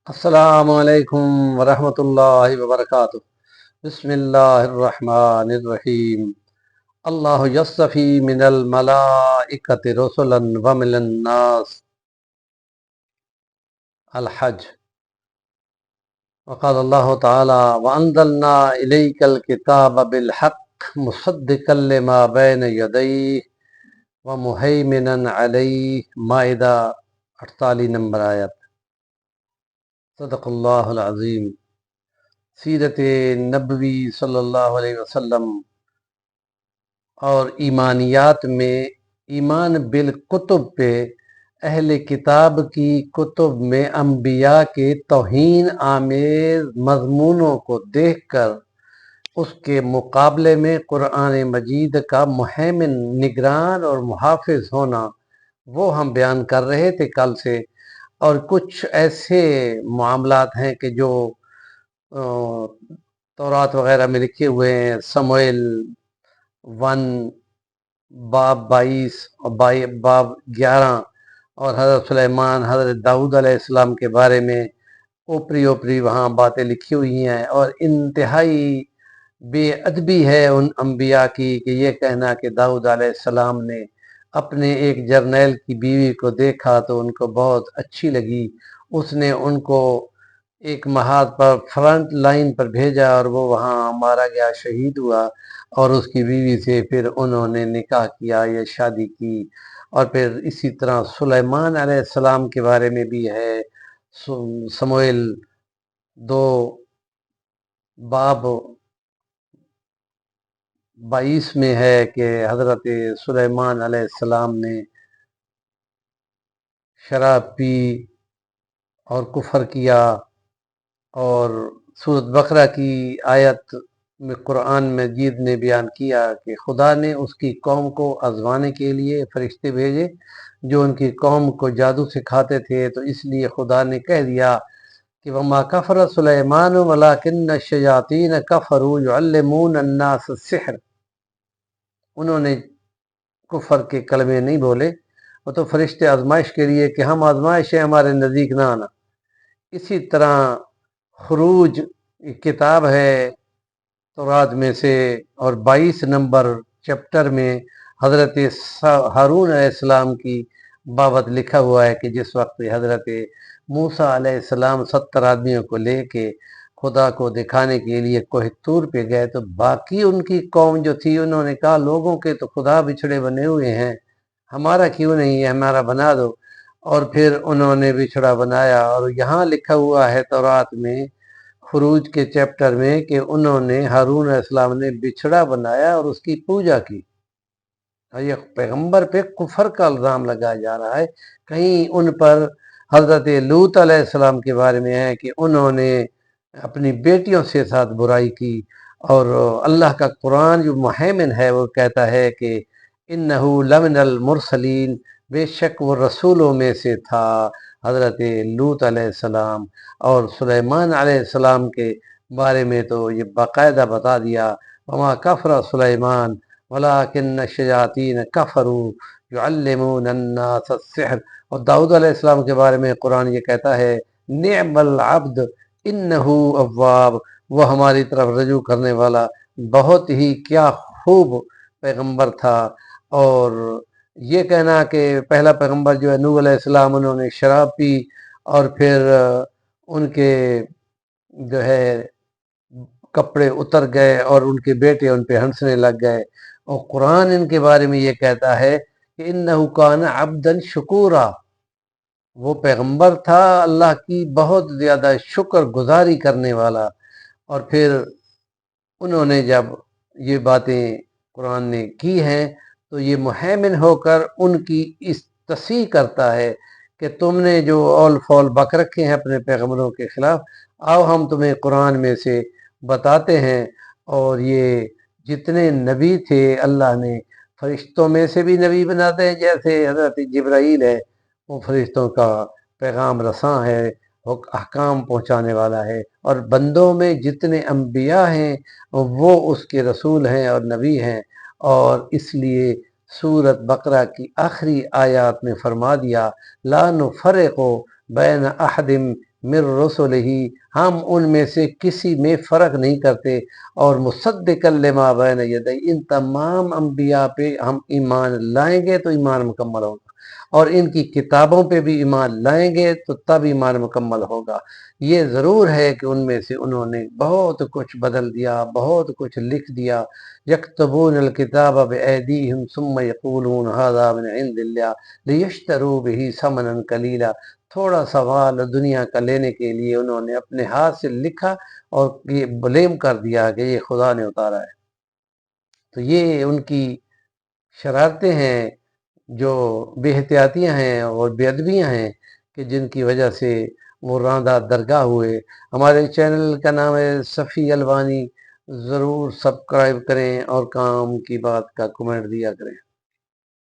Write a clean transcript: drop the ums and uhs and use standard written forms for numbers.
السلام علیکم ورحمۃ اللہ وبرکاتہ۔ بسم اللہ الرحمن الرحیم۔ اللہ یصطفی من الملائکۃ رسلا ومن الناس۔ الحج۔ وقال اللہ تعالی وانزلنا الیک الکتاب بالحق مصدقا لما بین یدیہ ومہیمنا علیہ۔ مائدہ 48 نمبر آیت۔ صدق اللہ العظیم۔ سیرت نبوی صلی اللہ علیہ وسلم اور ایمانیات میں ایمان بالکتب پہ اہل کتاب کی کتب میں انبیاء کے توہین آمیز مضمونوں کو دیکھ کر اس کے مقابلے میں قرآن مجید کا مہیمن، نگران اور محافظ ہونا، وہ ہم بیان کر رہے تھے کل سے۔ اور کچھ ایسے معاملات ہیں کہ جو تورات وغیرہ میں لکھے ہوئے ہیں، سموئیل 1 باب 22 اور باب 11 اور حضرت سلیمان، حضرت داؤد علیہ السلام کے بارے میں اوپری وہاں باتیں لکھی ہوئی ہیں، اور انتہائی بے ادبی ہے ان انبیاء کی کہ یہ کہنا کہ داؤد علیہ السلام نے اپنے ایک جرنیل کی بیوی کو دیکھا تو ان کو بہت اچھی لگی، اس نے ان کو ایک محاذ پر فرنٹ لائن پر بھیجا اور وہ وہاں مارا گیا، شہید ہوا، اور اس کی بیوی سے پھر انہوں نے نکاح کیا یا شادی کی۔ اور پھر اسی طرح سلیمان علیہ السلام کے بارے میں بھی ہے، سموئیل 2 باب 22 میں ہے کہ حضرت سلیمان علیہ السلام نے شراب پی اور کفر کیا، اور سورۃ بقرہ کی آیت میں قرآن مجید نے بیان کیا کہ خدا نے اس کی قوم کو آزمانے کے لیے فرشتے بھیجے جو ان کی قوم کو جادو سکھاتے تھے، تو اس لیے خدا نے کہہ دیا کہ وما کفر سلیمان ولکن الشیاطین کفروا یعلمون الناس السحر۔ انہوں نے کفر کے کلمے نہیں بولے، وہ تو فرشتے آزمائش کے لیے کہ ہم آزمائش ہے، ہمارے نزدیک نہ آنا۔ اسی طرح خروج کتاب ہے تورات میں سے، اور 22 نمبر چیپٹر میں حضرت ہارون علیہ السلام کی بابت لکھا ہوا ہے کہ جس وقت حضرت موسیٰ علیہ السلام 70 آدمیوں کو لے کے خدا کو دکھانے کے لیے کوہ طور پہ گئے، تو باقی ان کی قوم جو تھی انہوں نے کہا لوگوں کے تو خدا بچھڑے بنے ہوئے ہیں، ہمارا کیوں نہیں ہے، ہمارا بنا دو۔ اور پھر انہوں نے بچھڑا بنایا، اور یہاں لکھا ہوا ہے تورات میں خروج کے چیپٹر میں کہ انہوں نے ہارون علیہ السلام نے بچھڑا بنایا اور اس کی پوجا کی۔ اور یہ پیغمبر پہ کفر کا الزام لگایا جا رہا ہے۔ کہیں ان پر حضرت لوط علیہ السلام کے بارے میں ہے کہ انہوں نے اپنی بیٹیوں سے ساتھ برائی کی، اور اللہ کا قرآن جو مہیمن ہے وہ کہتا ہے کہ انہو لمن المرسلین، بے شک وہ رسولوں میں سے تھا حضرت لوط علیہ السلام۔ اور سلیمان علیہ السلام کے بارے میں تو یہ باقاعدہ بتا دیا وما کفر سلیمان ولکن الشیاطین کفروا یعلمون الناس السحر۔ اور داؤد علیہ السلام کے بارے میں قرآن یہ کہتا ہے نعم العبد انہو اواب، وہ ہماری طرف رجوع کرنے والا بہت ہی کیا خوب پیغمبر تھا۔ اور یہ کہنا کہ پہلا پیغمبر جو ہے نوح علیہ السلام، انہوں نے شراب پی اور پھر ان کے جو ہے کپڑے اتر گئے اور ان کے بیٹے ان پہ ہنسنے لگ گئے، اور قرآن ان کے بارے میں یہ کہتا ہے کہ انہو کان عبدا شکورا، وہ پیغمبر تھا اللہ کی بہت زیادہ شکر گزاری کرنے والا۔ اور پھر انہوں نے جب یہ باتیں قرآن نے کی ہیں تو یہ مہیمن ہو کر ان کی اس تصحیح کرتا ہے کہ تم نے جو اول فول بک رکھے ہیں اپنے پیغمبروں کے خلاف، آؤ ہم تمہیں قرآن میں سے بتاتے ہیں۔ اور یہ جتنے نبی تھے اللہ نے فرشتوں میں سے بھی نبی بناتے ہیں، جیسے حضرت جبرائیل ہے وہ فرشتوں کا پیغام رساں ہے، وہ احکام پہنچانے والا ہے، اور بندوں میں جتنے انبیاء ہیں وہ اس کے رسول ہیں اور نبی ہیں۔ اور اس لیے سورۃ بقرہ کی آخری آیات میں فرما دیا لا نفرق بین احد من رسلہ، ہم ان میں سے کسی میں فرق نہیں کرتے، اور مصدقا لما بین یدی، ان تمام انبیاء پہ ہم ایمان لائیں گے تو ایمان مکمل ہوگا، اور ان کی کتابوں پہ بھی ایمان لائیں گے تو تب ایمان مکمل ہوگا۔ یہ ضرور ہے کہ ان میں سے انہوں نے بہت کچھ بدل دیا، بہت کچھ لکھ دیا۔ یکتبون الکتاب بایدیہم ثم یقولون ھذا من عند اللہ لیشتروا بہ ثمنا قلیلا، تھوڑا سا مال دنیا کا لینے کے لیے انہوں نے اپنے ہاتھ سے لکھا اور یہ بلیم کر دیا کہ یہ خدا نے اتارا ہے۔ تو یہ ان کی شرارتیں ہیں جو بے احتیاطیاں ہیں اور بے ادبیاں ہیں کہ جن کی وجہ سے وہ راندہ درگاہ ہوئے۔ ہمارے چینل کا نام ہے صفی الوانی، ضرور سبسکرائب کریں اور کام کی بات کا کمنٹ دیا کریں۔